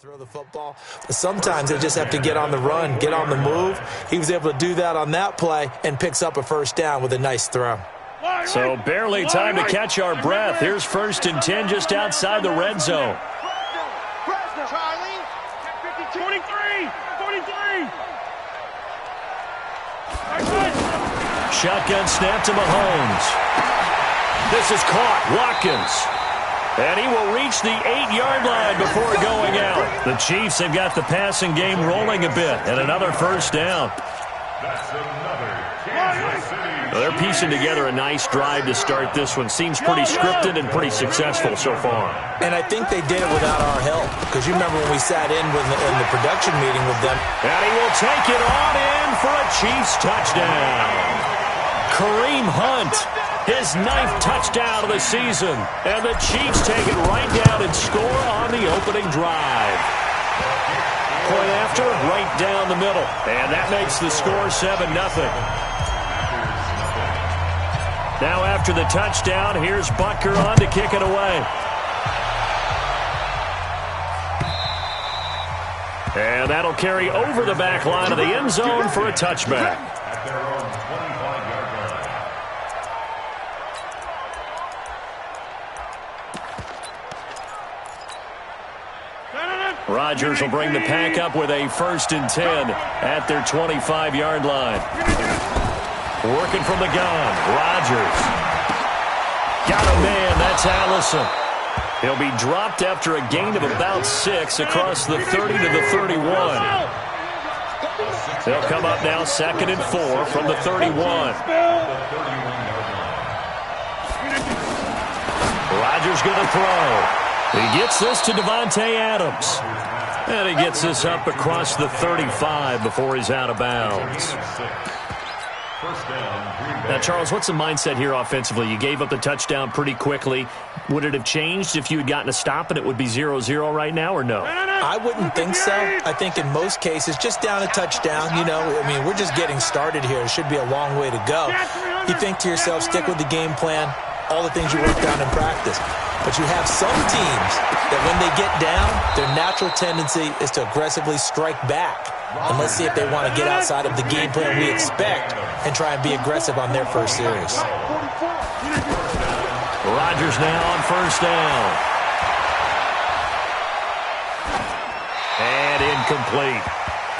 throw the football. But sometimes they just have to get on the run, get on the move. He was able to do that on that play and picks up a first down with a nice throw. So barely time to catch our breath. Here's 1st and 10 just outside the red zone. 23. Shotgun snap to Mahomes. This is caught. Watkins. And he will reach the 8-yard line before going out. The Chiefs have got the passing game rolling a bit, and another first down. Well, they're piecing together a nice drive to start this one. Seems pretty scripted and pretty successful so far. And I think they did it without our help, because you remember when we sat in the production meeting with them. And he will take it on in for a Chiefs touchdown. Kareem Hunt. His 9th touchdown of the season. And the Chiefs take it right down and score on the opening drive. Point after, right down the middle. And that makes the score 7-0. Now after the touchdown, here's Butker on to kick it away. And that'll carry over the back line of the end zone for a touchback. Rodgers will bring the pack up with a 1st and 10 at their 25-yard line. Working from the gun, Rodgers. Got a man, that's Allison. He'll be dropped after a gain of about 6 across the 30 to the 31. They'll come up now 2nd and 4 from the 31. Rodgers going to throw. He gets this to Davante Adams. And he gets this up across the 35 before he's out of bounds. Now, Charles, what's the mindset here offensively? You gave up the touchdown pretty quickly. Would it have changed if you had gotten a stop and it would be 0-0 right now, or no? I wouldn't think so. I think in most cases, just down a touchdown, we're just getting started here. It should be a long way to go. You think to yourself, stick with the game plan, all the things you worked on in practice. But you have some teams that when they get down, their natural tendency is to aggressively strike back. And let's see if they want to get outside of the game plan we expect and try and be aggressive on their first series. Rodgers now on 1st down. And incomplete.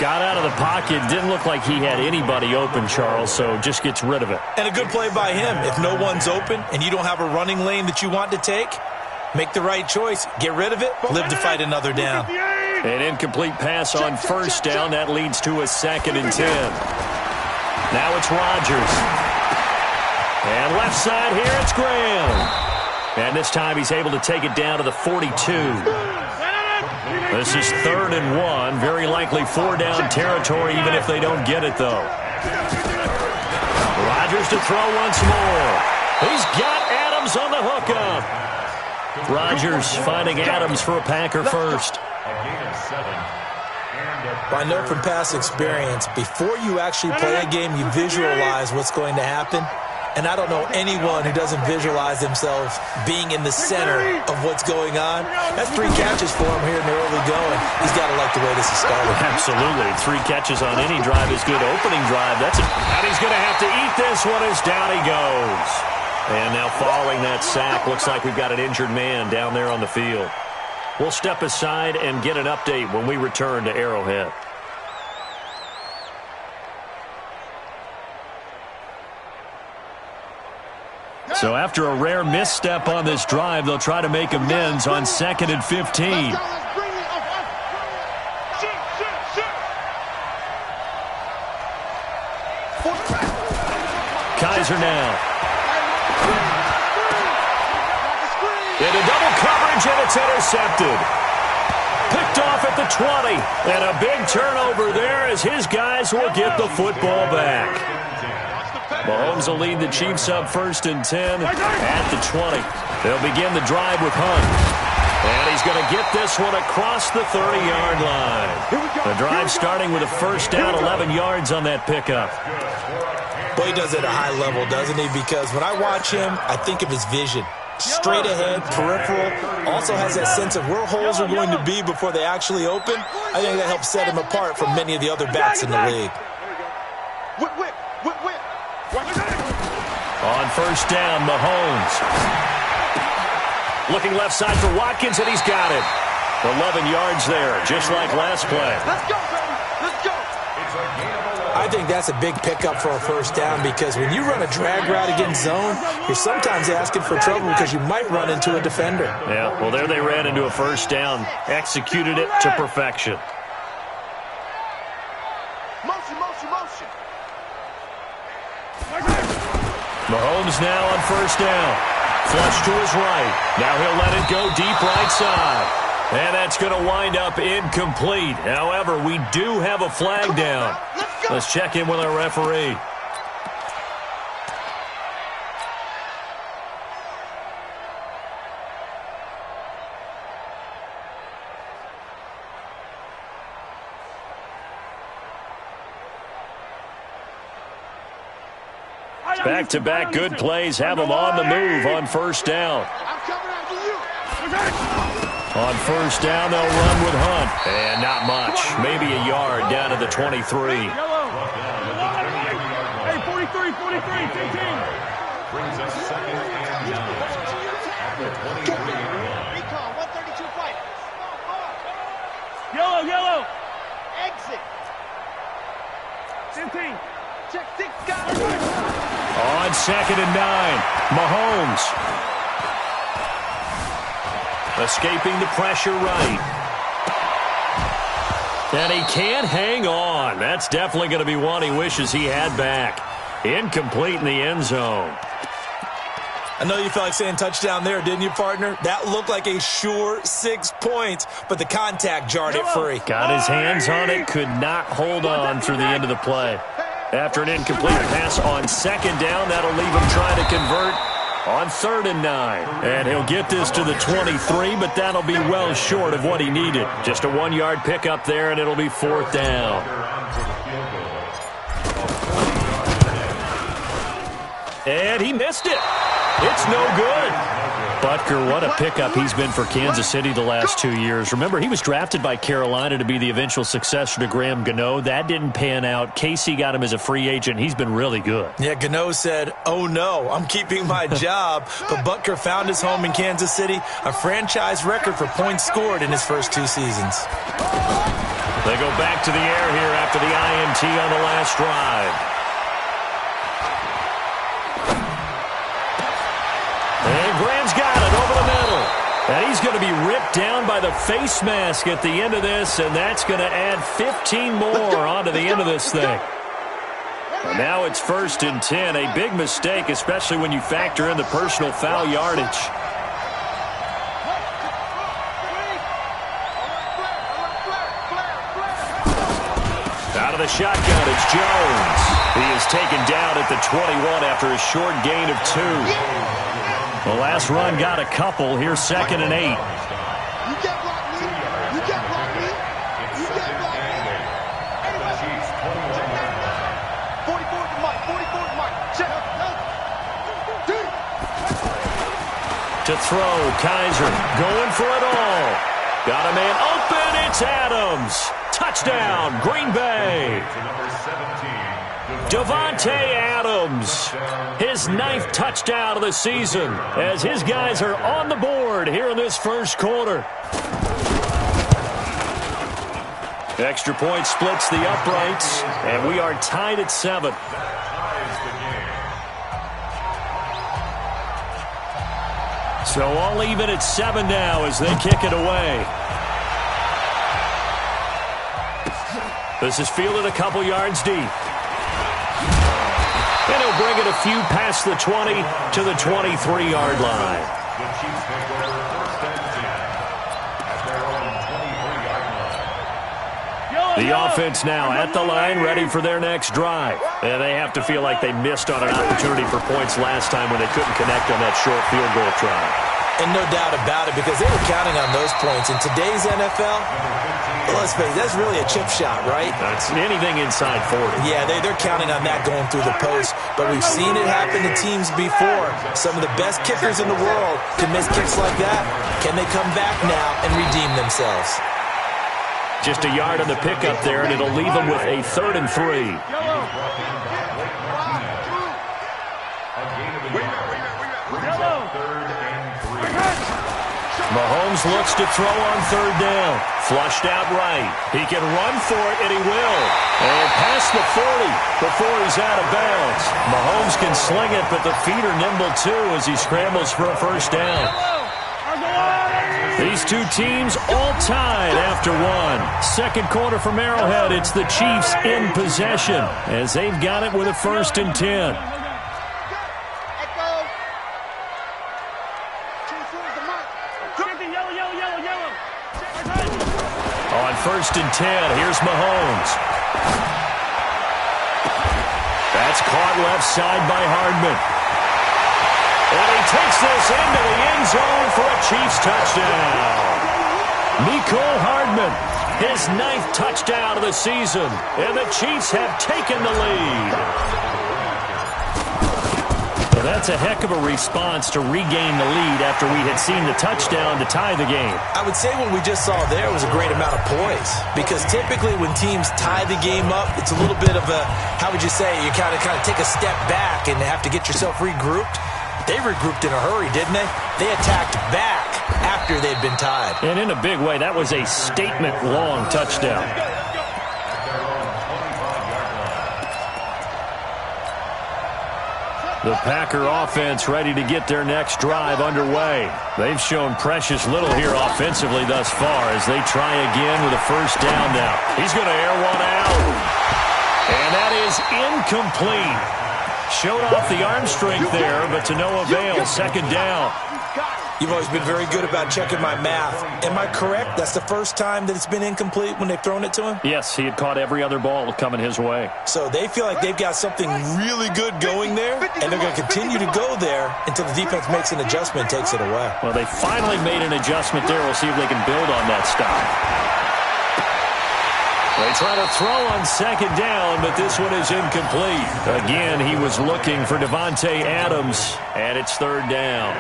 Got out of the pocket. Didn't look like he had anybody open, Charles, so just gets rid of it. And a good play by him. If no one's open and you don't have a running lane that you want to take, make the right choice. Get rid of it. Live to fight another down. An incomplete pass on 1st down. That leads to a 2nd and 10. Now it's Rodgers. And left side here, it's Graham. And this time he's able to take it down to the 42. This is 3rd and 1. Very likely 4-down territory, even if they don't get it, though. Rodgers to throw once more. He's got Adams on the hookup. Rodgers finding Adams for a Packer first. I know from past experience, before you actually play a game, you visualize what's going to happen. And I don't know anyone who doesn't visualize themselves being in the center of what's going on. That's 3 catches for him here in the early going. He's got to like the way this is started. Absolutely. 3 catches on any drive is good. Opening drive, and he's going to have to eat this one as down he goes. And now following that sack, looks like we've got an injured man down there on the field. We'll step aside and get an update when we return to Arrowhead. So after a rare misstep on this drive, they'll try to make amends on 2nd and 15. Kaiser now. Into double coverage, and it's intercepted. Picked off at the 20. And a big turnover there as his guys will get the football back. Mahomes will lead the Chiefs up 1st and 10 at the 20. They'll begin the drive with Hunt. And he's going to get this one across the 30-yard line. The drive starting with a 1st down, 11 yards on that pickup. Well, he does it at a high level, doesn't he? Because when I watch him, I think of his vision. straight ahead, peripheral, also has that sense of where holes are going to be before they actually open. I think that helps set him apart from many of the other backs in the league. On first down, Mahomes. Looking left side for Watkins, and he's got it. 11 yards there, just like last play. Let's go, baby. Let's go. I think that's a big pickup for a first down because when you run a drag route against zone, you're sometimes asking for trouble because you might run into a defender. Yeah, well, there they ran into a first down. Executed it to perfection. Motion, motion, motion. Mahomes now on first down. Flush to his right. Now he'll let it go deep right side. And that's going to wind up incomplete. However, we do have a flag down. Let's check in with our referee. Back-to-back good plays have them on the move on first down. I'm coming after you. On first down, they'll run with Hunt. And not much. Maybe a yard down to the 23. Hey, 43, 43, 15. Brings us second and 9 at the 23. Recon, 132 fight. Yellow. Exit. 15. Check 6, got it. On second and 9, Mahomes. Escaping the pressure right. And he can't hang on. That's definitely going to be one he wishes he had back. Incomplete in the end zone. I know you felt like saying touchdown there, didn't you, partner? That looked like a sure 6 points, but the contact jarred it free. Got his hands on it, could not hold on through the end of the play. After an incomplete pass on second down, that'll leave him trying to convert on third and 9. And he'll get this to the 23, but that'll be well short of what he needed. Just a 1-yard pickup there, and it'll be fourth down. And he missed it. It's no good. Butker, what a pickup he's been for Kansas City the last 2 years. Remember, he was drafted by Carolina to be the eventual successor to Graham Gano. That didn't pan out. Casey got him as a free agent. He's been really good. Yeah, Gano said, oh no, I'm keeping my job. But Butker found his home in Kansas City, a franchise record for points scored in his first 2 seasons. They go back to the air here after the INT on the last drive. And Graham's got it over the middle. And he's going to be ripped down by the face mask at the end of this, and that's going to add 15 more onto the end of this thing. And now it's first and 10. A big mistake, especially when you factor in the personal foul yardage. Out of the shotgun, it's Jones. He is taken down at the 21 after a short gain of 2. The last run got a couple. Here's second and 8. You can't block me. You can't block me. You can't block me. 44 to Mike. 44 to Mike. Check. To throw, Kaiser going for it all. Got a man open. It's Adams. Touchdown, Green Bay. Davante Adams, his 9th touchdown of the season, as his guys are on the board here in this first quarter. Extra point splits the uprights, and we are tied at 7. So all even at 7 now as they kick it away. This is fielded a couple yards deep. And he'll bring it a few past the 20 to the 23-yard line. The Chiefs take over first and 10 at their own 23-yard line. The offense now at the line, ready for their next drive. And they have to feel like they missed on an opportunity for points last time when they couldn't connect on that short field goal try. And no doubt about it, because they were counting on those points. In today's NFL, Well, let's face it, that's really a chip shot, right? That's anything inside 40. Yeah, they're counting on that going through the post. But we've seen it happen to teams before. Some of the best kickers in the world can miss kicks like that. Can they come back now and redeem themselves? Just a yard on the pickup there, and it'll leave them with a 3rd and 3. Mahomes looks to throw on 3rd down. Flushed out right. He can run for it, and he will. And past the 40 before he's out of bounds. Mahomes can sling it, but the feet are nimble too as he scrambles for a 1st down. These two teams all tied after one. 2nd quarter from Arrowhead. It's the Chiefs in possession as they've got it with a 1st and 10. On 1st and 10, here's Mahomes. That's caught left side by Hardman. And he takes this into the end zone for a Chiefs touchdown. Mecole Hardman, his 9th touchdown of the season. And the Chiefs have taken the lead. Well, that's a heck of a response to regain the lead after we had seen the touchdown to tie the game. I would say what we just saw there was a great amount of poise. Because typically when teams tie the game up, it's a little bit of a, how would you say, you kind of take a step back and have to get yourself regrouped. They regrouped in a hurry, didn't they? They attacked back after they'd been tied. And in a big way, that was a statement-long touchdown. The Packer offense ready to get their next drive underway. They've shown precious little here offensively thus far as they try again with a 1st down now. He's going to air one out. And that is incomplete. Showed off the arm strength there, but to no avail. 2nd down. You've always been very good about checking my math. Am I correct? That's the first time that it's been incomplete when they've thrown it to him? Yes, he had caught every other ball coming his way. So they feel like they've got something really good going there, and they're going to continue to go there until the defense makes an adjustment and takes it away. Well, they finally made an adjustment there. We'll see if they can build on that stop. They try to throw on 2nd down, but this one is incomplete. Again, he was looking for Davante Adams, and it's 3rd down.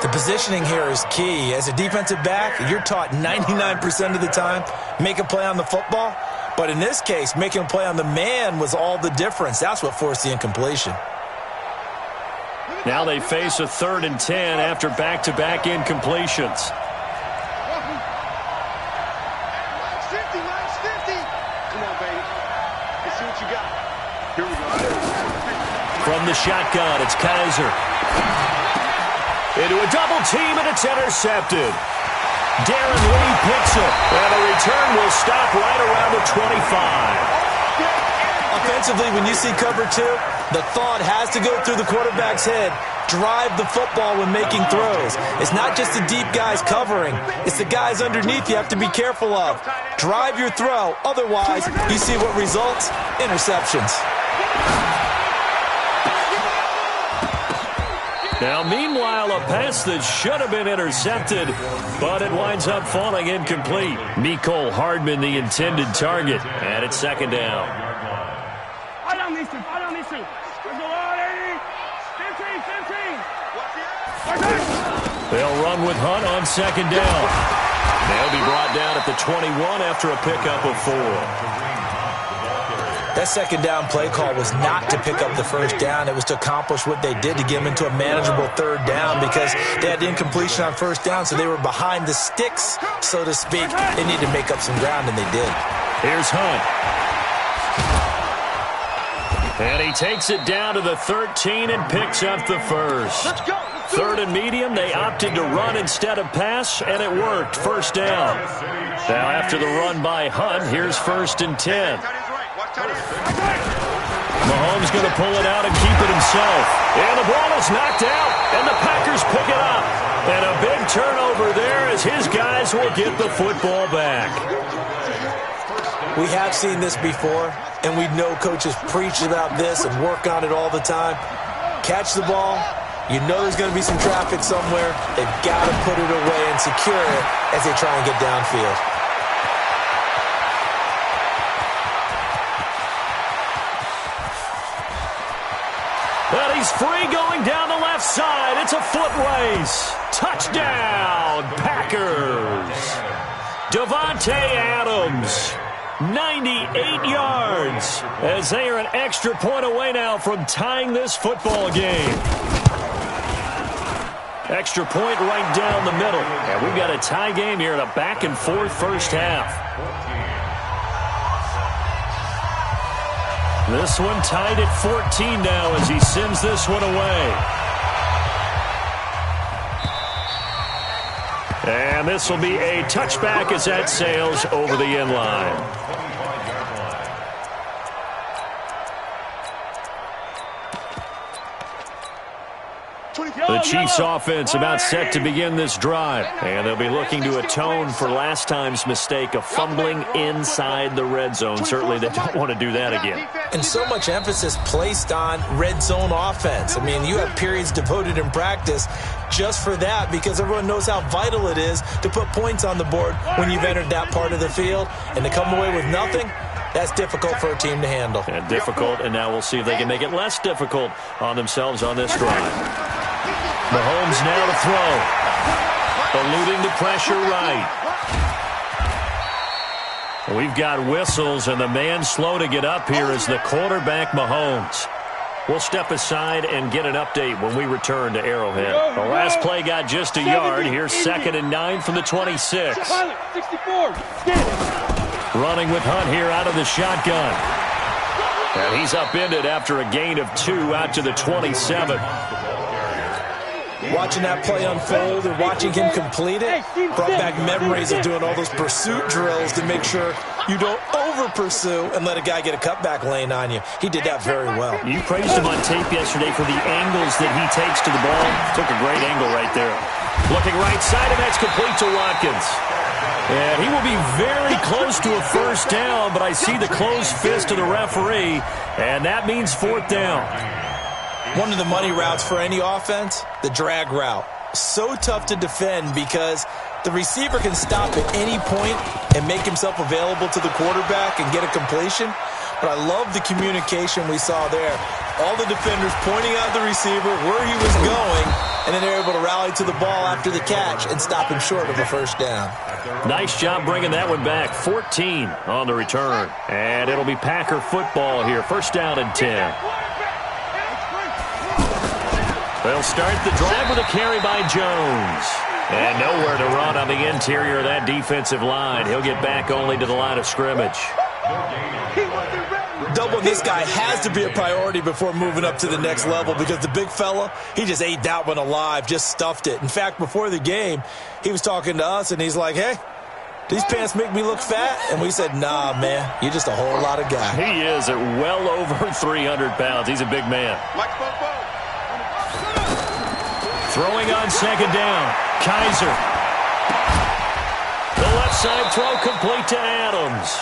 The positioning here is key. As a defensive back, you're taught 99% of the time, make a play on the football. But in this case, making a play on the man was all the difference. That's what forced the incompletion. Now they face a 3rd and 10 after back-to-back incompletions. From the shotgun, it's Kaiser. Into a double team, and it's intercepted. Darren Lee picks it, and the return will stop right around the 25. Offensively, when you see cover 2, the thought has to go through the quarterback's head. Drive the football when making throws. It's not just the deep guys covering. It's the guys underneath you have to be careful of. Drive your throw. Otherwise, you see what results? Interceptions. Now, meanwhile, a pass that should have been intercepted, but it winds up falling incomplete. Mecole Hardman, the intended target, and it's 2nd down. They'll run with Hunt on 2nd down. They'll be brought down at the 21 after a pickup of 4. That 2nd down play call was not to pick up the 1st down. It was to accomplish what they did to get them into a manageable 3rd down because they had the incompletion on 1st down, so they were behind the sticks, so to speak. They needed to make up some ground, and they did. Here's Hunt. And he takes it down to the 13 and picks up the 1st. 3rd and medium, they opted to run instead of pass, and it worked. 1st down. Now after the run by Hunt, here's 1st and 10. Mahomes going to pull it out and keep it himself. And the ball is knocked out, and the Packers pick it up. And a big turnover there as his guys will get the football back. We have seen this before, and we know coaches preach about this and work on it all the time. Catch the ball. You know there's going to be some traffic somewhere. They've got to put it away and secure it as they try and get downfield. he's free going down the left side. It's a foot race. Touchdown, Packers. Davante Adams, 98 yards, as they are an extra point away now from tying this football game. Extra point right down the middle. And we've got a tie game here in a back-and-forth first half. This one tied at 14 now as he sends this one away. And this will be a touchback as that sails over the end line. The Chiefs offense about set to begin this drive. And they'll be looking to atone for last time's mistake of fumbling inside the red zone. Certainly they don't want to do that again. And so much emphasis placed on red zone offense. I mean, you have periods devoted in practice just for that because everyone knows how vital it is to put points on the board when you've entered that part of the field. And to come away with nothing, that's difficult for a team to handle. And difficult, and now we'll see if they can make it less difficult on themselves on this drive. Mahomes now to throw. Eluding the pressure right. We've got whistles, and the man slow to get up here is the quarterback, Mahomes. We'll step aside and get an update when we return to Arrowhead. The last play got just a yard. Here's 2nd and 9 from the 26. 64. Running with Hunt here out of the shotgun. And he's upended after a gain of 2 out to the 27. Watching that play unfold and watching him complete it brought back memories of doing all those pursuit drills to make sure you don't over-pursue and let a guy get a cutback lane on you. He did that very well. You praised him on tape yesterday for the angles that he takes to the ball. Took a great angle right there. Looking right side, and that's complete to Watkins. And he will be very close to a first down, but I see the closed fist of the referee, and that means 4th down. One of the money routes for any offense, the drag route. So tough to defend because the receiver can stop at any point and make himself available to the quarterback and get a completion. But I love the communication we saw there. All the defenders pointing out the receiver, where he was going, and then they're able to rally to the ball after the catch and stop him short of a first down. Nice job bringing that one back. 14 on the return. And it'll be Packer football here. First down and 10. They'll start the drive with a carry by Jones. And nowhere to run on the interior of that defensive line. He'll get back only to the line of scrimmage. Doubling this guy has to be a priority before moving up to the next level because the big fella, he just ate that one alive, just stuffed it. In fact, before the game, he was talking to us, and he's like, hey, these pants make me look fat? And we said, nah, man, you're just a whole lot of guy. He is at well over 300 pounds. He's a big man. Throwing on 2nd down. Kaiser. The left side throw complete to Adams.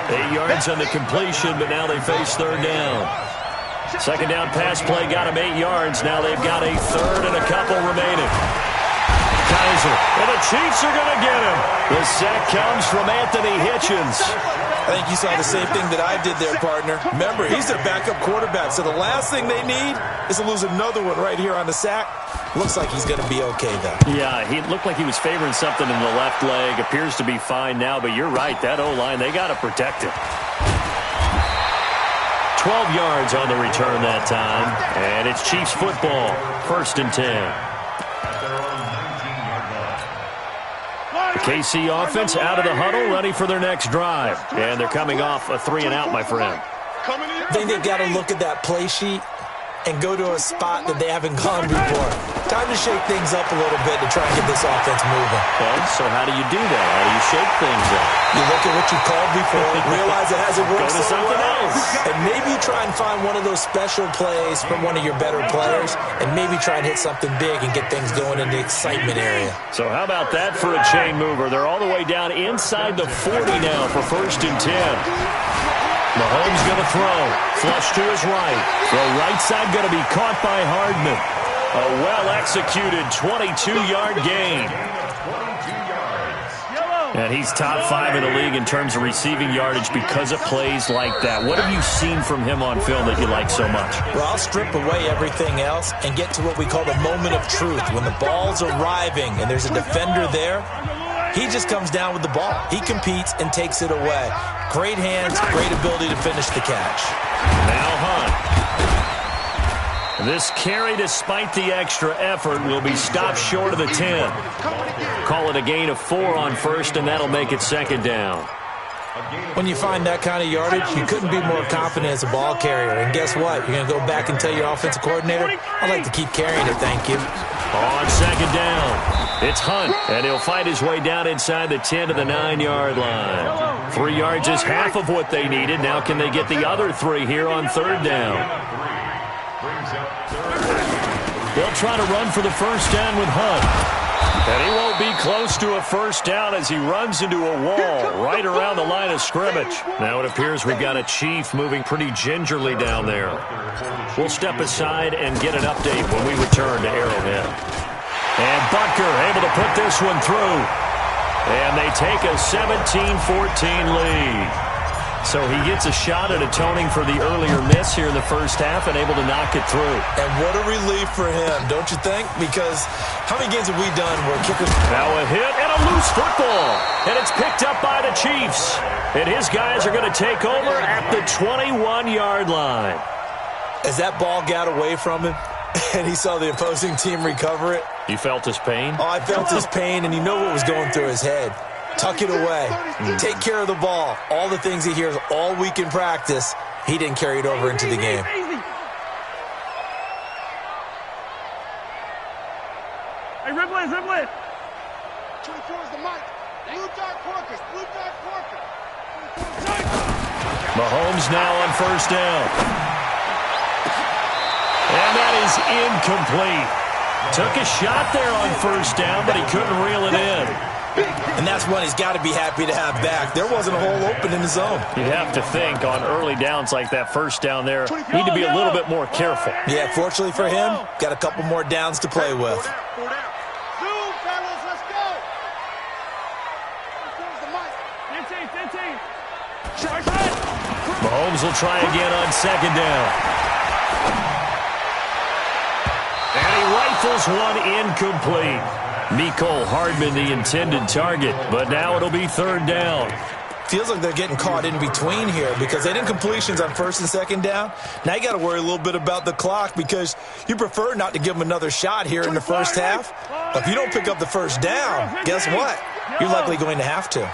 8 yards on the completion, but now they face 3rd down. 2nd down pass play got him 8 yards. Now they've got a 3rd and a couple remaining. Kaiser. And the Chiefs are going to get him. The sack comes from Anthony Hitchens. I think you saw the same thing that I did there, partner. Remember, he's their backup quarterback, so the last thing they need is to lose another one right here on the sack. Looks like he's going to be okay, though. Yeah, he looked like he was favoring something in the left leg. Appears to be fine now, but you're right. That O-line, they got to protect him. 12 yards on the return that time, and it's Chiefs football. 1st and 10. The KC offense out of the huddle, ready for their next drive. And they're coming off a 3-and-out, my friend. I think they've got to look at that play sheet and go to a spot that they haven't gone before. Time to shake things up a little bit to try and get this offense moving. Okay, so how do you do that? How do you shake things up? You look at what you called before, realize it hasn't worked Go to so something well, else. and maybe try and find one of those special plays from one of your better players, and maybe try and hit something big and get things going in the excitement area. So how about that for a chain mover? They're all the way down inside the 40 now for 1st and 10. Mahomes going to throw. Flush to his right. Throw right side going to be caught by Hardman. A well-executed 22-yard gain. And he's top 5 in the league in terms of receiving yardage because of plays like that. What have you seen from him on film that you like so much? Well, I'll strip away everything else and get to what we call the moment of truth. When the ball's arriving and there's a defender there, he just comes down with the ball. He competes and takes it away. Great hands, great ability to finish the catch. Now Hunt. This carry, despite the extra effort, will be stopped short of the 10. Call it a gain of 4 on first, and that'll make it second down. When you find that kind of yardage, you couldn't be more confident as a ball carrier. And guess what? You're going to go back and tell your offensive coordinator, I'd like to keep carrying it, thank you. On second down, it's Hunt, and he'll fight his way down inside the 10 to the 9-yard line. 3 yards is half of what they needed. Now can they get the other 3 here on third down? They'll try to run for the first down with Hunt. And he won't be close to a first down as he runs into a wall right around the line of scrimmage. Now it appears we've got a Chief moving pretty gingerly down there. We'll step aside and get an update when we return to Arrowhead. And Butker able to put this one through. And they take a 17-14 lead. So he gets a shot at atoning for the earlier miss here in the first half and able to knock it through. And what a relief for him, don't you think? Because how many games have we done where kickers... Now a hit and a loose football. And it's picked up by the Chiefs. And his guys are going to take over at the 21-yard line. As that ball got away from him and he saw the opposing team recover it... You felt his pain? Oh, I felt his pain, and you know what was going through his head. Tuck it away. Take care of the ball. All the things he hears all week in practice, he didn't carry it over into the game. Hey, ribble it. 24 is the mic. Blue dot Porkers. Mahomes now on first down. And that is incomplete. Took a shot there on first down, but he couldn't reel it in. And that's one he's got to be happy to have back. There wasn't a hole open in the zone. You'd have to think on early downs like that first down there, need to be a little bit more careful. Yeah, fortunately for him, got a couple more downs to play with. Zoom, fellas, let's go. Here's the mic. 15. Mahomes will try again on second down. And he rifles one incomplete. Mecole Hardman the intended target, but now it'll be third down. Feels like they're getting caught in between here because they didn't completions on first and second down. Now you got to worry a little bit about the clock because you prefer not to give them another shot here in the first half. But if you don't pick up the first down, guess what? You're likely going to have to.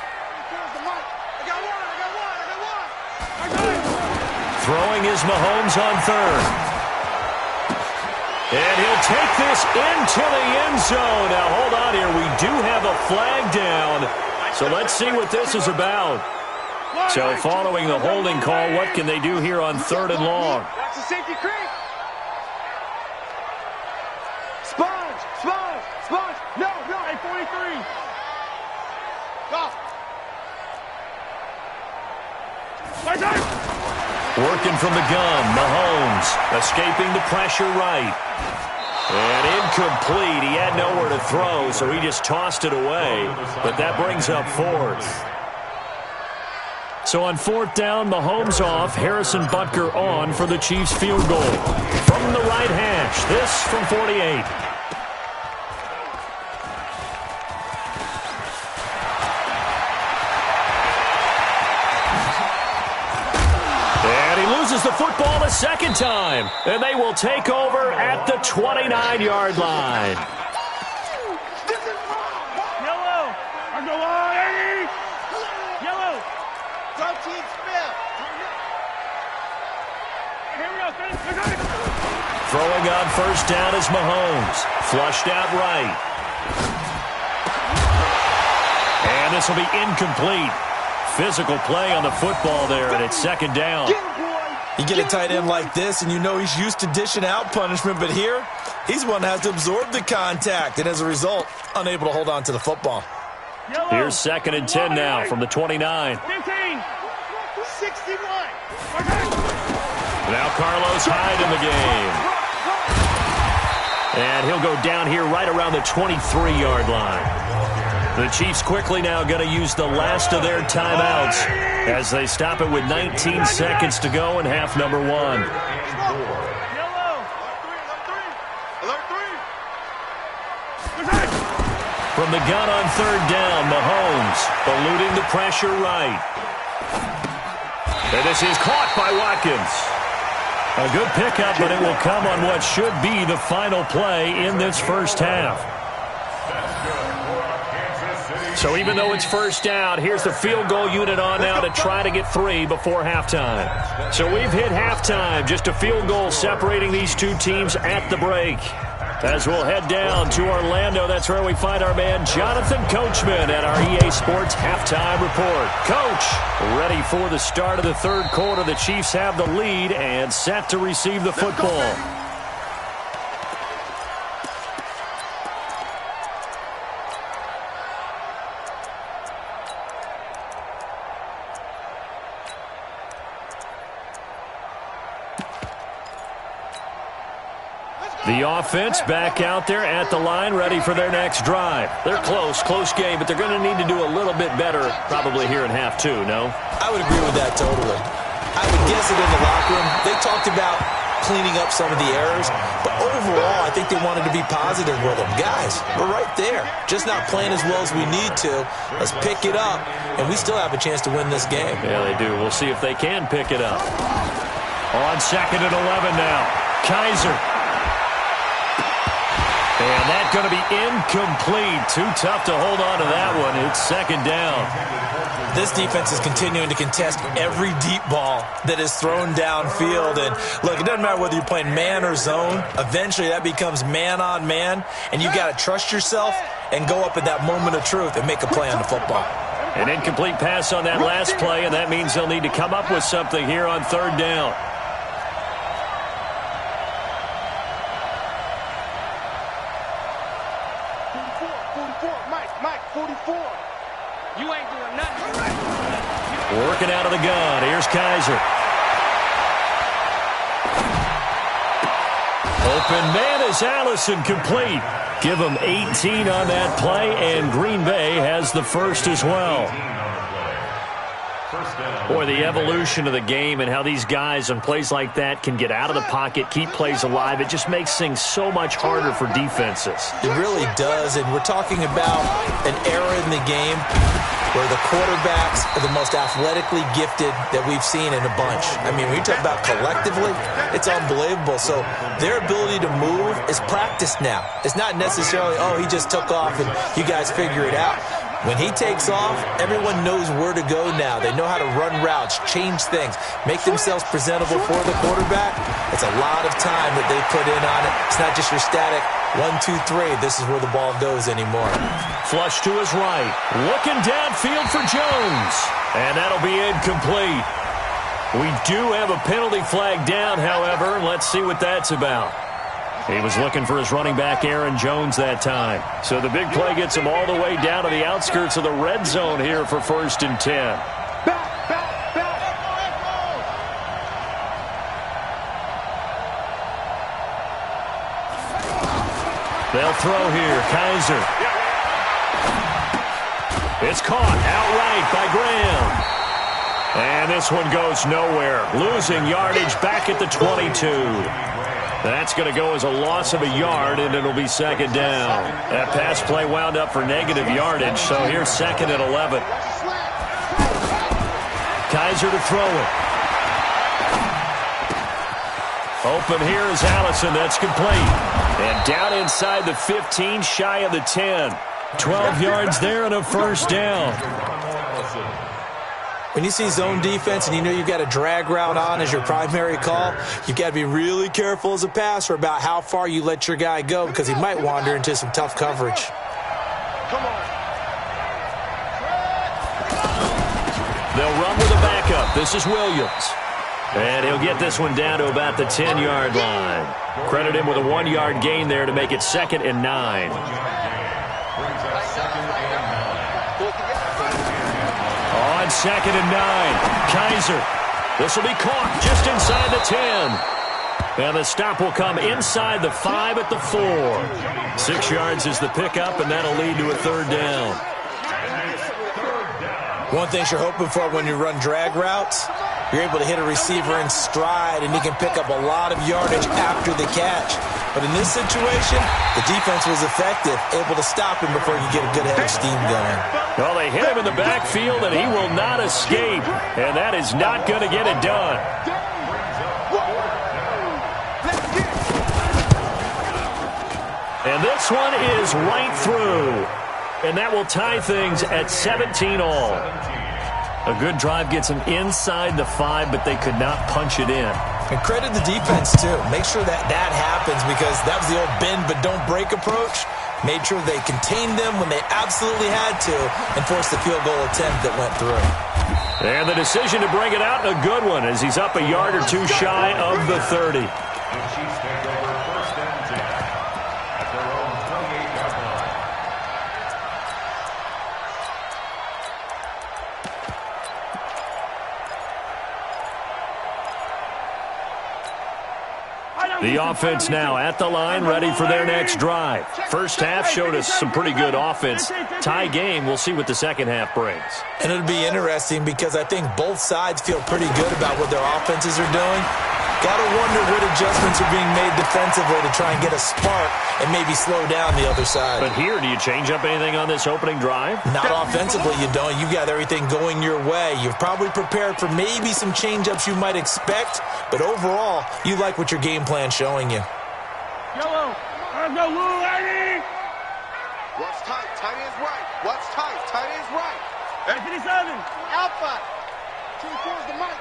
Throwing is Mahomes on third. And he'll take this into the end zone. Now, hold on here. We do have a flag down. So let's see what this is about. So following the holding call, what can they do here on third and long? That's a safety creek. Sponge. No. 843. Go. Working from the gun, Mahomes escaping the pressure right. And incomplete. He had nowhere to throw, so he just tossed it away. But that brings up fourth. So on fourth down, Mahomes off, Harrison Butker on for the Chiefs field goal. From the right hash, this from 48. The football a second time, and they will take over at the 29-yard line. Yellow. Yellow. 13 spell. Here we go. Throwing on first down is Mahomes. Flushed out right. And this will be incomplete. Physical play on the football there, and it's second down. You get a tight end like this, and you know he's used to dishing out punishment, but here, he's one that has to absorb the contact, and as a result, unable to hold on to the football. Here's second and 10 now from the 29. 15. 61. Now Carlos Hyde in the game. And he'll go down here right around the 23-yard line. The Chiefs quickly now going to use the last of their timeouts as they stop it with 19 seconds to go in half number 1. From the gun on third down, Mahomes eluding the pressure right. And this is caught by Watkins. A good pickup, but it will come on what should be the final play in this first half. So even though it's first down, here's the field goal unit on now to try to get 3 before halftime. So we've hit halftime, just a field goal separating these two teams at the break. As we'll head down to Orlando, that's where we find our man Jonathan Coachman at our EA Sports Halftime Report. Coach, ready for the start of the third quarter. The Chiefs have the lead and set to receive the football. The offense back out there at the line, ready for their next drive. They're close game, but they're going to need to do a little bit better probably here in half 2, no? I would agree with that totally. I would guess it in the locker room. They talked about cleaning up some of the errors, but overall, I think they wanted to be positive with them. Guys, we're right there. Just not playing as well as we need to. Let's pick it up, and we still have a chance to win this game. Yeah, they do. We'll see if they can pick it up. On 2nd and 11 now. Kaiser. And that's going to be incomplete. Too tough to hold on to that one. It's 2nd down. This defense is continuing to contest every deep ball that is thrown downfield. And, look, it doesn't matter whether you're playing man or zone. Eventually that becomes man on man. And you've got to trust yourself and go up at that moment of truth and make a play on the football. An incomplete pass on that last play, and that means they'll need to come up with something here on 3rd down. Working out of the gun. Here's Kaiser. Open man is Allison, complete. Give him 18 on that play, and Green Bay has the first as well. Boy, the evolution of the game and how these guys on plays like that can get out of the pocket, keep plays alive, it just makes things so much harder for defenses. It really does, and we're talking about an era in the game where the quarterbacks are the most athletically gifted that we've seen in a bunch. I mean, when you talk about collectively, it's unbelievable. So their ability to move is practiced now. It's not necessarily, oh, he just took off and you guys figure it out. When he takes off, everyone knows where to go now. They know how to run routes, change things, make themselves presentable for the quarterback. It's a lot of time that they put in on it. It's not just your static 1, 2, 3. This is where the ball goes anymore. Flush to his right. Looking downfield for Jones. And that'll be incomplete. We do have a penalty flag down, however. Let's see what that's about. He was looking for his running back, Aaron Jones, that time. So the big play gets him all the way down to the outskirts of the red zone here for 1st and 10. They'll throw here. Kaiser. It's caught outright by Graham. And this one goes nowhere. Losing yardage back at the 22. That's going to go as a loss of a yard, and it'll be 2nd down. That pass play wound up for negative yardage, so here's 2nd and 11. Kaiser to throw it. Open here is Allison. That's complete. And down inside the 15, shy of the 10. 12 yards there and a 1st down. When you see zone defense and you know you've got a drag route on as your primary call, you've got to be really careful as a passer about how far you let your guy go because he might wander into some tough coverage. Come on. They'll run with a backup. This is Williams. And he'll get this one down to about the 10-yard line. Credit him with a 1-yard gain there to make it 2nd and 9. On 2nd and 9, Kaiser. This will be caught just inside the 10. And the stop will come inside the 5 at the 4. 6 yards is the pickup, and that'll lead to a 3rd down. One thing you're hoping for when you run drag routes, you're able to hit a receiver in stride, and he can pick up a lot of yardage after the catch. But in this situation, the defense was effective, able to stop him before he could get a good head of steam going. Well, they hit him in the backfield, and he will not escape. And that is not going to get it done. And this one is right through. And that will tie things at 17 all. A good drive gets them inside the 5, but they could not punch it in. And credit the defense, too. Make sure that happens, because that was the old bend but don't break approach. Made sure they contained them when they absolutely had to and forced the field goal attempt that went through. And the decision to bring it out, a good one, as he's up a yard or two shy of the 30. The offense now at the line, ready for their next drive. First half showed us some pretty good offense. Tie game, we'll see what the second half brings. And it'll be interesting, because I think both sides feel pretty good about what their offenses are doing. Got to wonder what adjustments are being made defensively to try and get a spark and maybe slow down the other side. But here, do you change up anything on this opening drive? Not offensively, you don't. You've got everything going your way. You've probably prepared for maybe some change-ups you might expect, but overall, you like what your game plan's showing you. Yellow. Let's go, Lou, Eddie. What's tight? Tight is right. What's tight? Tight is right. 57. Alpha. 24 is the mic.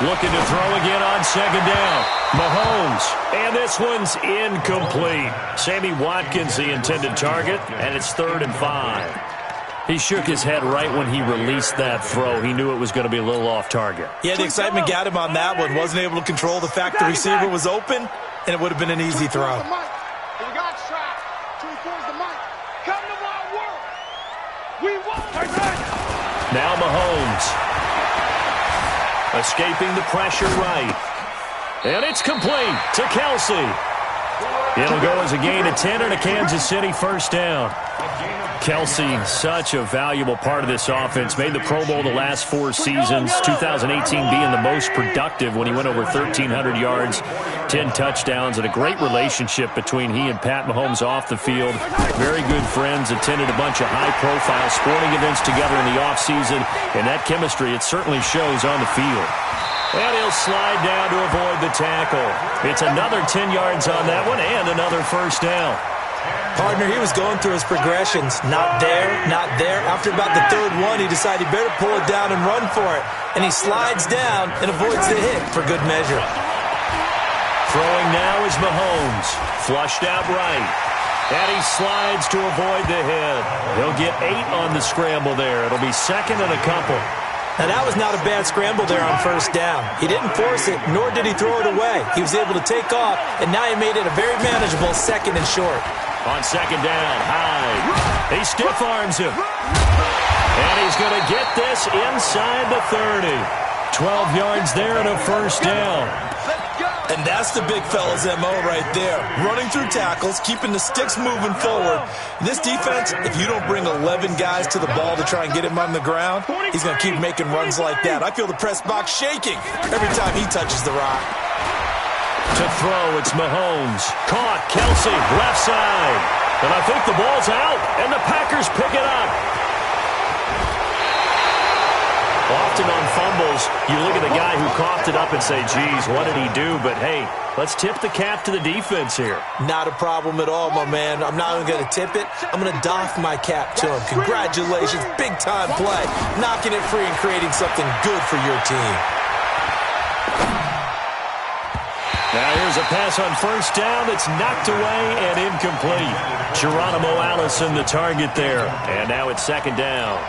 Looking to throw again on second down. Mahomes. And this one's incomplete. Sammy Watkins, the intended target, and it's 3rd and 5. He shook his head right when he released that throw. He knew it was going to be a little off target. Yeah, the excitement got him on that one. Wasn't able to control the fact the receiver was open, and it would have been an easy throw. We got track. 24 is the mic. Come to my work. We won. Now Mahomes. Escaping the pressure right. And it's complete to Kelsey. It'll go as a gain of 10 and a Kansas City first down. Kelsey, such a valuable part of this offense. Made the Pro Bowl the last 4 seasons. 2018 being the most productive when he went over 1,300 yards, 10 touchdowns, and a great relationship between he and Pat Mahomes off the field. Very good friends. Attended a bunch of high-profile sporting events together in the offseason. And that chemistry, it certainly shows on the field. And he'll slide down to avoid the tackle. It's another 10 yards on that one and another first down. Partner, he was going through his progressions. Not there, not there. After about the 3rd one, he decided he better pull it down and run for it. And he slides down and avoids the hit for good measure. Throwing now is Mahomes. Flushed out right. And he slides to avoid the hit. He'll get 8 on the scramble there. It'll be 2nd and a couple. Now, that was not a bad scramble there on first down. He didn't force it, nor did he throw it away. He was able to take off, and now he made it a very manageable 2nd and short. On second down, Hyde. He stiff arms him. And he's going to get this inside the 30. 12 yards there and a first down. And that's the big fella's MO right there. Running through tackles, keeping the sticks moving forward. This defense, if you don't bring 11 guys to the ball to try and get him on the ground, he's going to keep making runs like that. I feel the press box shaking every time he touches the rock. To throw, it's Mahomes. Caught, Kelsey, left side. And I think the ball's out, and the Packers pick it up. Often on fumbles, you look at the guy who coughed it up and say, geez, what did he do? But, hey, let's tip the cap to the defense here. Not a problem at all, my man. I'm not even going to tip it. I'm going to doff my cap to him. Congratulations. Big-time play. Knocking it free and creating something good for your team. Now here's a pass on first down that's knocked away and incomplete. Geronimo Allison, the target there. And now it's second down.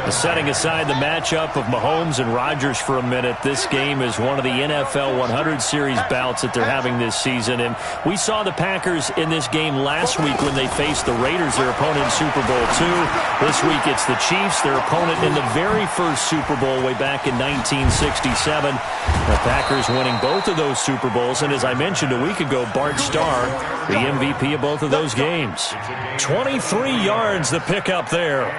Setting aside the matchup of Mahomes and Rodgers for a minute, this game is one of the NFL 100 Series bouts that they're having this season. And we saw the Packers in this game last week when they faced the Raiders, their opponent in Super Bowl II. This week it's the Chiefs, their opponent in the very first Super Bowl way back in 1967. The Packers winning both of those Super Bowls. And as I mentioned a week ago, Bart Starr, the MVP of both of those games. 23 yards the pickup there.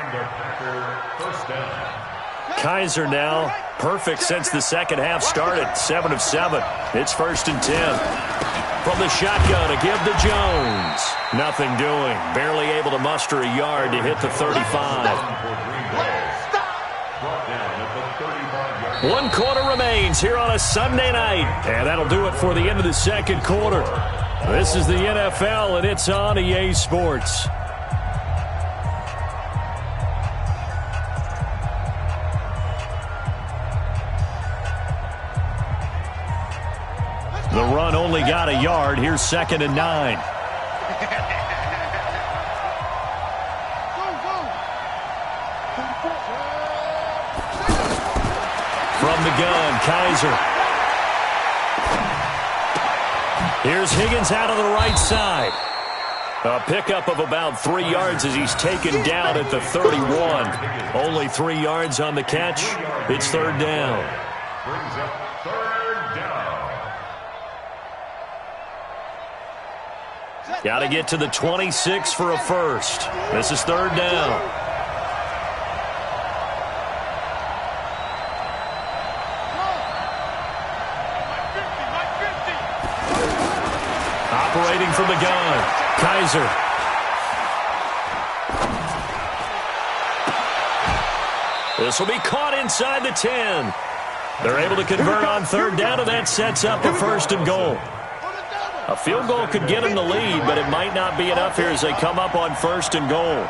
first down. Kaiser now perfect since the second half started. 7 of 7. It's 1st and 10. From the shotgun to give to Jones. Nothing doing. Barely able to muster a yard to hit the 35. 1 quarter remains here on a Sunday night. And that'll do it for the end of the second quarter. This is the NFL, and it's on EA Sports. The run only got a yard. Here's 2nd and 9. From the gun, Kaiser. Here's Higgins out of the right side. A pickup of about 3 yards as he's taken down at the 31. Only 3 yards on the catch. It's 3rd down. Brings up 3rd down. Got to get to the 26 for a first. This is 3rd down. Operating from the gun, Kaiser. This will be caught inside the 10. They're able to convert on 3rd down, and that sets up a 1st and goal. A field goal could get them the lead, but it might not be enough here as they come up on 1st and goal.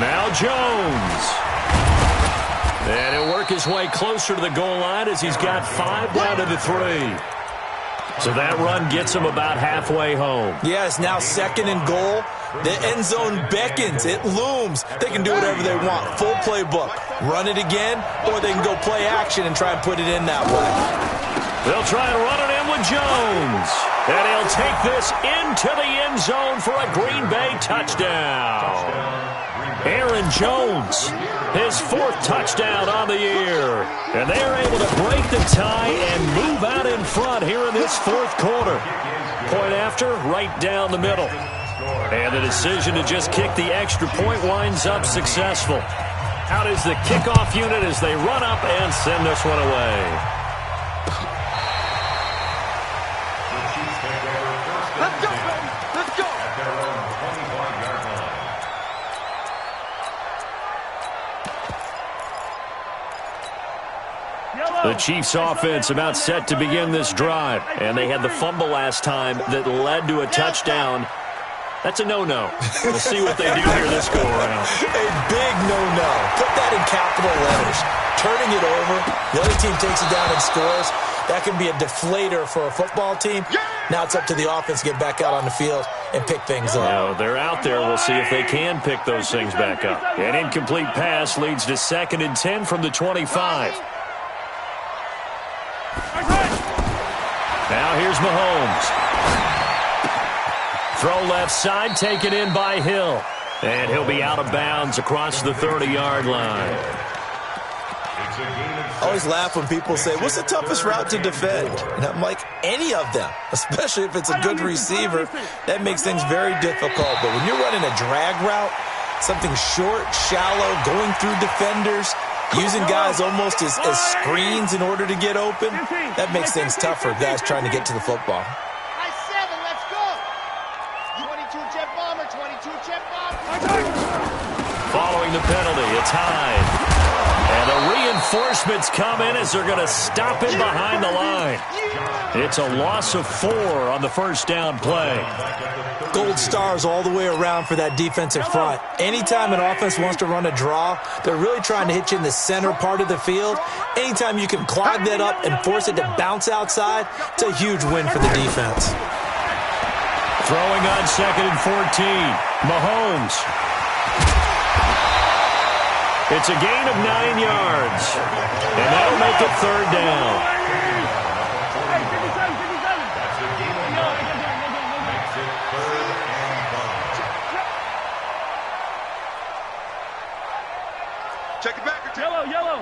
Now Jones. And he'll work his way closer to the goal line as he's got 5 down to the 3. So that run gets him about halfway home. Yeah, it's now 2nd and goal. The end zone beckons. It looms. They can do whatever they want. Full playbook. Run it again, or they can go play action and try and put it in that way. They'll try and run it in with Jones. And he'll take this into the end zone for a Green Bay touchdown. Aaron Jones, his 4th touchdown on the year. And they are able to break the tie and move out in front here in this 4th quarter. Point after, right down the middle. And the decision to just kick the extra point winds up successful. Out is the kickoff unit as they run up and send this one away. Let's go, baby. Let's go. At their own 25-yard line. The Chiefs offense about set to begin this drive. And they had the fumble last time that led to a touchdown. That's a no-no. We'll see what they do here this go-around. A big no-no. Put that in capital letters. Turning it over. The other team takes it down and scores. That can be a deflator for a football team. Now it's up to the offense to get back out on the field and pick things up. Now, they're out there. We'll see if they can pick those things back up. An incomplete pass leads to 2nd and 10 from the 25. Now here's Mahomes. Throw left side, taken in by Hill. And he'll be out of bounds across the 30-yard line. I always laugh when people say, what's the toughest route to defend? And I'm like, any of them, especially if it's a good receiver. That makes things very difficult. But when you're running a drag route, something short, shallow, going through defenders, using guys almost as screens in order to get open, that makes things tough for guys trying to get to the football. High 7, let's go. 22 jet bomber, 22 jet bomber. Following the penalty, it's Hyde. And the reinforcements come in as they're going to stop him behind the line. It's a loss of 4 on the 1st down play. Gold stars all the way around for that defensive front. Anytime an offense wants to run a draw, they're really trying to hit you in the center part of the field. Anytime you can clog that up and force it to bounce outside, it's a huge win for the defense. Throwing on 2nd and 14. Mahomes. It's a gain of 9 yards. And that'll make it 3rd down. That's a gain of 9. Makes it 3rd and 5. Check it back. Yellow.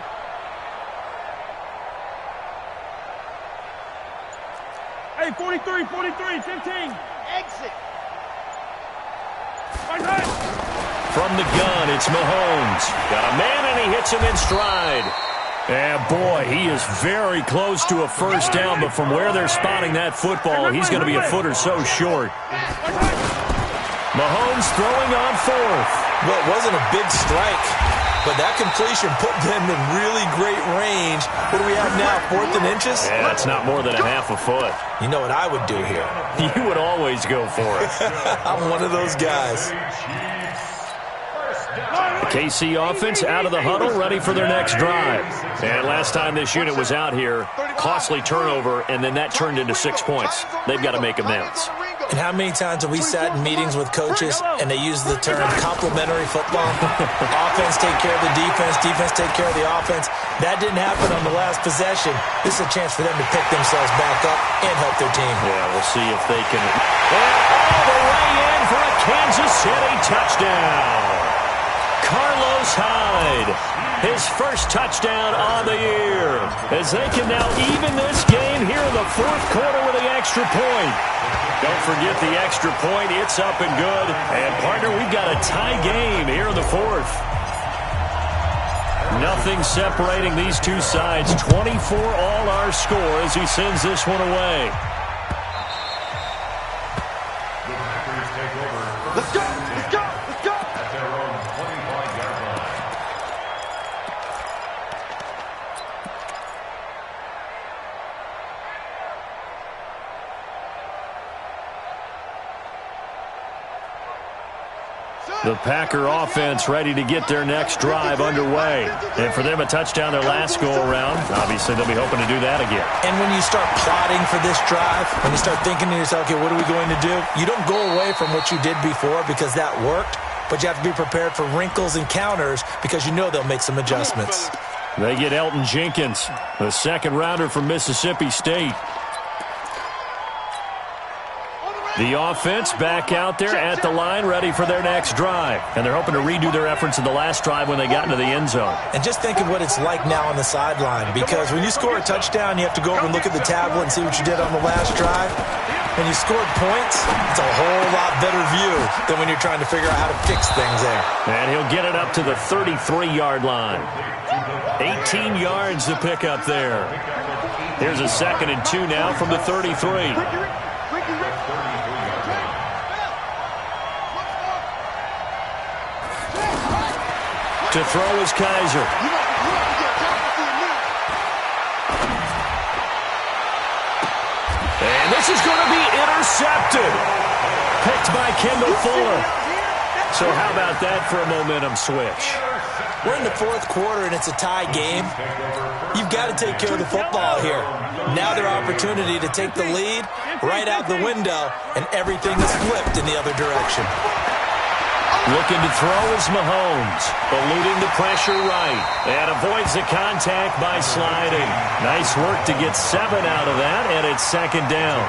Hey, 43, 15. Exit. Right. From the gun, it's Mahomes. Got a man, and he hits him in stride. And boy, he is very close to a first down, but from where they're spotting that football, he's going to be a foot or so short. Mahomes throwing on fourth. Well, it wasn't a big strike, but that completion put them in really great range. What do we have now, 4th and inches? Yeah, that's not more than a half a foot. You know what I would do here? You would always go for it. I'm one of those guys. The KC offense out of the huddle, ready for their next drive. And last time this unit was out here, costly turnover, and then that turned into 6 points. They've got to make amends. And how many times have we sat in meetings with coaches and they use the term complementary football? Offense take care of the defense, defense take care of the offense. That didn't happen on the last possession. This is a chance for them to pick themselves back up and help their team. Yeah, we'll see if they can. And all the way in for a Kansas City touchdown. Carlos Hyde, his first touchdown on the year, as they can now even this game here in the 4th quarter with the extra point. Don't forget the extra point. It's up and good. And, partner, we've got a tie game here in the 4th. Nothing separating these two sides. 24 all our score as he sends this one away. Let's go! Let's go! Let's go! At their own 25-yard line. The Packer offense ready to get their next drive underway. And for them, a touchdown their last go-around. Obviously, they'll be hoping to do that again. And when you start plotting for this drive, when you start thinking to yourself, okay, what are we going to do? You don't go away from what you did before because that worked, but you have to be prepared for wrinkles and counters because you know they'll make some adjustments. They get Elton Jenkins, the second-rounder from Mississippi State. The offense back out there at the line, ready for their next drive. And they're hoping to redo their efforts in the last drive when they got into the end zone. And just think of what it's like now on the sideline, because when you score a touchdown, you have to go over and look at the tablet and see what you did on the last drive. When you scored points, it's a whole lot better view than when you're trying to figure out how to fix things there. And he'll get it up to the 33-yard line. 18 yards to pick up there. Here's a 2nd and 2 now from the 33. To throw is Kaiser. And this is going to be intercepted. Picked by Kendall Fuller. So how about that for a momentum switch? We're in the 4th quarter, and it's a tie game. You've got to take care of the football here. Now their opportunity to take the lead right out the window, and everything is flipped in the other direction. Looking to throw is Mahomes, eluding the pressure right, and avoids the contact by sliding. Nice work to get 7 out of that, and it's 2nd down.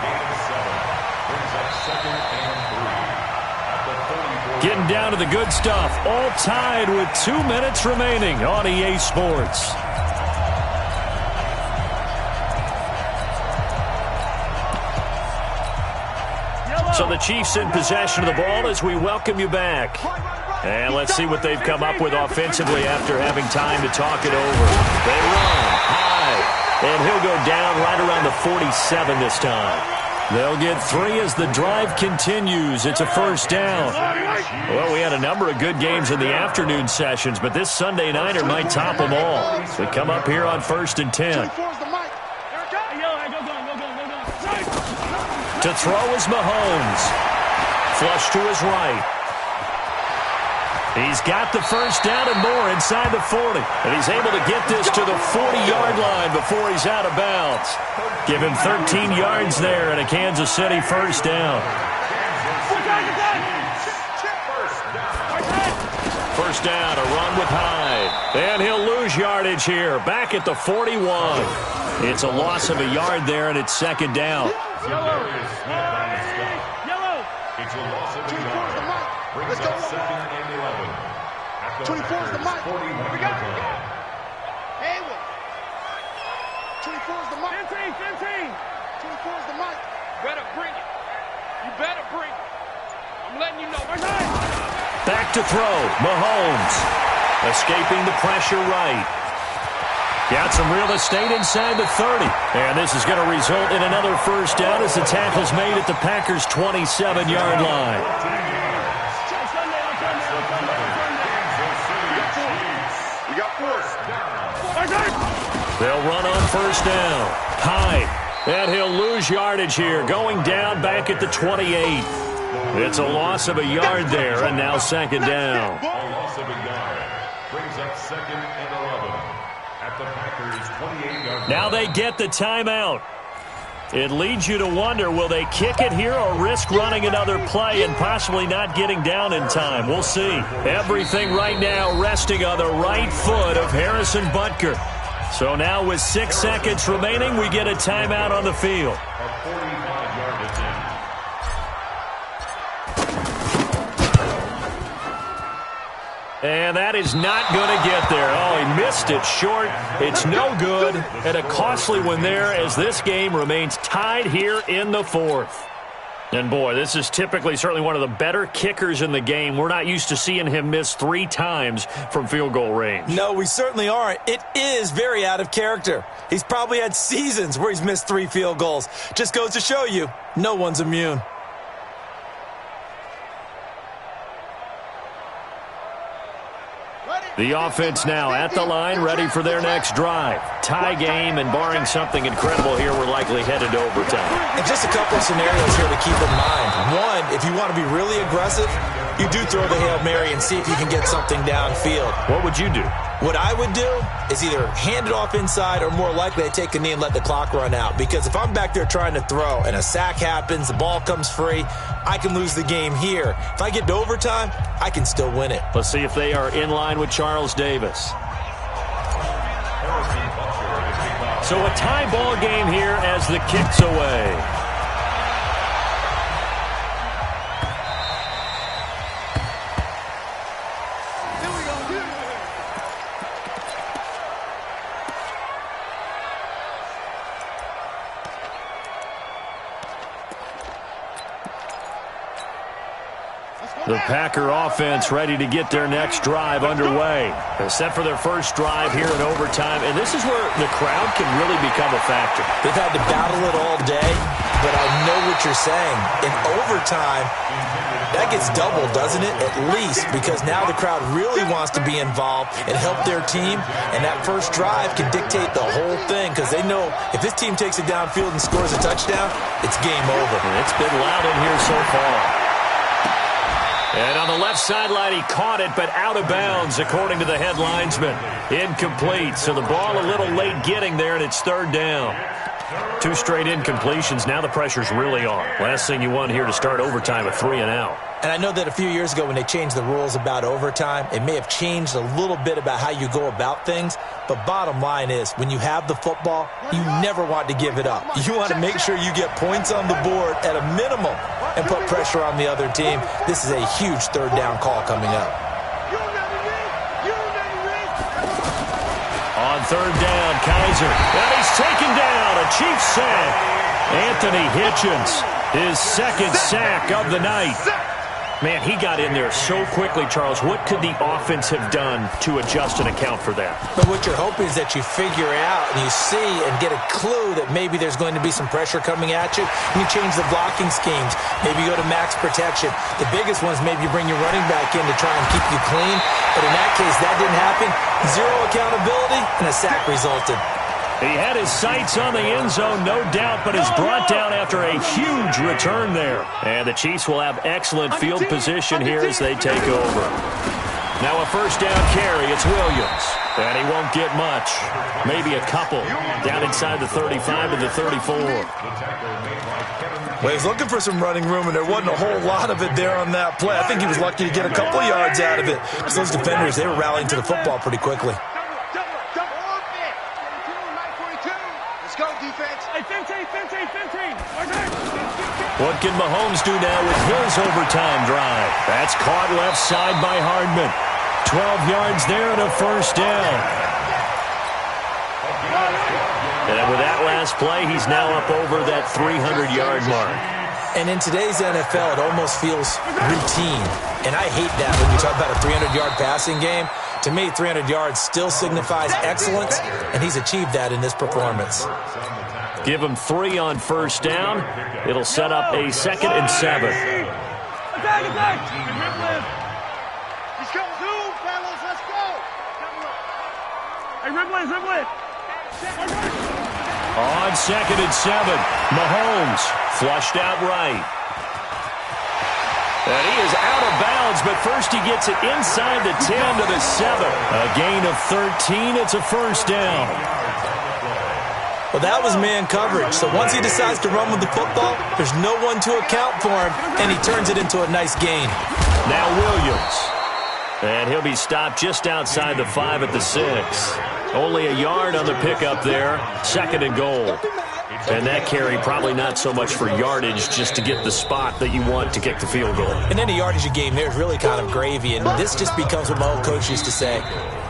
Getting down to the good stuff, all tied with 2 minutes remaining on EA Sports. So the Chiefs in possession of the ball as we welcome you back. And let's see what they've come up with offensively after having time to talk it over. They run high, and he'll go down right around the 47 this time. They'll get 3 as the drive continues. It's a first down. Well, we had a number of good games in the afternoon sessions, but this Sunday nighter might top them all. We come up here on 1st and 10. To throw is Mahomes. Flush to his right. He's got the first down and more inside the 40. And he's able to get this to the 40-yard line before he's out of bounds. Give him 13 yards there and a Kansas City first down. First down, a run with Hyde. And he'll lose yardage here. Back at the 41. It's a loss of a yard there, and it's 2nd down. Yellow. It's a loss of 2 yards. Brings up 2nd and 11. At the 24 is the mic. 41-yard line. Haywood. 24 is the mic. 15. 24 is the mic. Better bring it. You better bring it. I'm letting you know. Back to throw. Mahomes escaping the pressure right. Got some real estate inside the 30. And this is going to result in another first down as the tackle's made at the Packers' 27-yard line. We got fourth down. They'll run on first down. Hyde. And he'll lose yardage here, going down back at the 28. It's a loss of a yard there, and now second down. A loss of a yard brings up second and 11 at the Packers' 28-yard line. Now they get the timeout. It leads you to wonder, will they kick it here or risk running another play and possibly not getting down in time? We'll see. Everything right now resting on the right foot of Harrison Butker. So now with 6 seconds remaining, we get a timeout on the field. A 45-yard attempt. And that is not going to get there. Oh, he missed it short. It's no good. And a costly one there as this game remains tied here in the fourth. And, boy, this is typically certainly one of the better kickers in the game. We're not used to seeing him miss 3 times from field goal range. No, we certainly aren't. It is very out of character. He's probably had seasons where he's missed 3 field goals. Just goes to show you, no one's immune. The offense now at the line, ready for their next drive. Tie game, and barring something incredible here, we're likely headed to overtime. And just a couple of scenarios here to keep in mind. One, if you want to be really aggressive, you do throw the Hail Mary and see if you can get something downfield. What would you do? What I would do is either hand it off inside or more likely I take a knee and let the clock run out. Because if I'm back there trying to throw and a sack happens, the ball comes free, I can lose the game here. If I get to overtime, I can still win it. Let's see if they are in line with Charles Davis. So a tie ball game here as the kick's away. The Packer offense ready to get their next drive underway. They're set for their first drive here in overtime, and this is where the crowd can really become a factor. They've had to battle it all day, but I know what you're saying. In overtime, that gets doubled, doesn't it? At least, because now the crowd really wants to be involved and help their team, and that first drive can dictate the whole thing because they know if this team takes it downfield and scores a touchdown, it's game over. And it's been loud in here so far. And on the left sideline, he caught it, but out of bounds, according to the head linesman. Incomplete, so the ball a little late getting there, and it's third down. 2 straight incompletions. Now the pressure's really on. Last thing you want here to start overtime, a 3 and out. And I know that a few years ago when they changed the rules about overtime, it may have changed a little bit about how you go about things. But bottom line is, when you have the football, you never want to give it up. You want to make sure you get points on the board at a minimum and put pressure on the other team. This is a huge third down call coming up. On third down, Kaiser. And he's taken down. A Chiefs sack. Anthony Hitchens, his second sack of the night. Man, he got in there so quickly, Charles. What could the offense have done to adjust and account for that? But what you're hoping is that you figure out and you see and get a clue that maybe there's going to be some pressure coming at you. And you change the blocking schemes. Maybe you go to max protection. The biggest one is maybe you bring your running back in to try and keep you clean. But in that case, that didn't happen. 0 accountability, and a sack resulted. He had his sights on the end zone, no doubt, but is brought down after a huge return there. And the Chiefs will have excellent field position here as they take over. Now a first down carry, it's Williams. And he won't get much. Maybe a couple down inside the 35 to the 34. Well, he's looking for some running room, and there wasn't a whole lot of it there on that play. I think he was lucky to get a couple of yards out of it. Because those defenders, they were rallying to the football pretty quickly. What can Mahomes do now with his overtime drive? That's caught left side by Hardman. 12 yards there and a first down. And with that last play, he's now up over that 300-yard mark. And in today's NFL, it almost feels routine. And I hate that when you talk about a 300-yard passing game. To me, 300 yards still signifies excellence, and he's achieved that in this performance. Give him 3 on first down. It'll set up a 2nd and 7. Attack, attack. He's coming through, fellas. Let's go. Hey, Ripley, Ripley. On 2nd and 7, Mahomes flushed out right. And he is out of bounds, but first he gets it inside the 10 to the 7. A gain of 13. It's a first down. Well, that was man coverage. So once he decides to run with the football, there's no one to account for him, and he turns it into a nice gain. Now Williams. And he'll be stopped just outside the 5 at the 6. Only a yard on the pickup there. 2nd and goal. And that carry probably not so much for yardage, just to get the spot that you want to kick the field goal. And any yardage game there is really kind of gravy, and this just becomes what my old coach used to say,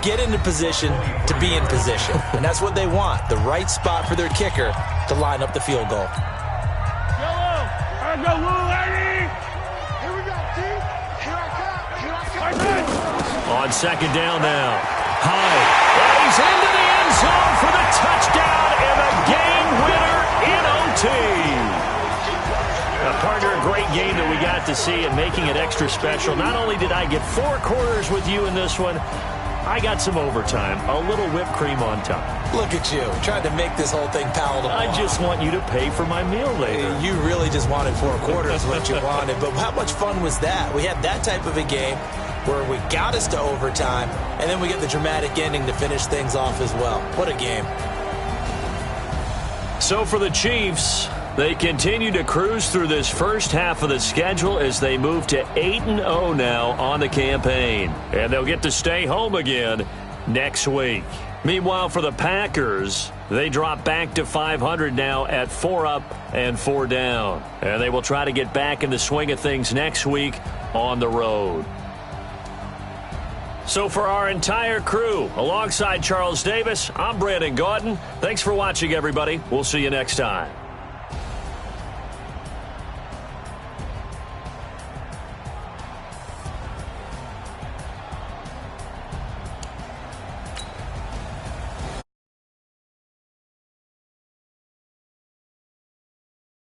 get into position to be in position. And that's what they want, the right spot for their kicker to line up the field goal. Yellow. All right, go, Lou, lady. Here we go, D. Here I come. Here I come. On 2nd down now. High. And he's into the end zone for the touchdown and the game winner in OT. Now, partner, a great game that we got to see and making it extra special. Not only did I get 4 quarters with you in this one, I got some overtime, a little whipped cream on top. Look at you, trying to make this whole thing palatable. I just want you to pay for my meal later. You really just wanted 4 quarters, what you wanted. But how much fun was that? We had that type of a game where we got us to overtime, and then we get the dramatic ending to finish things off as well. What a game. So for the Chiefs, they continue to cruise through this first half of the schedule as they move to 8-0 now on the campaign. And they'll get to stay home again next week. Meanwhile, for the Packers, they drop back to 500 now at 4 up and 4 down. And they will try to get back in the swing of things next week on the road. So for our entire crew, alongside Charles Davis, I'm Brandon Gaudin. Thanks for watching, everybody. We'll see you next time.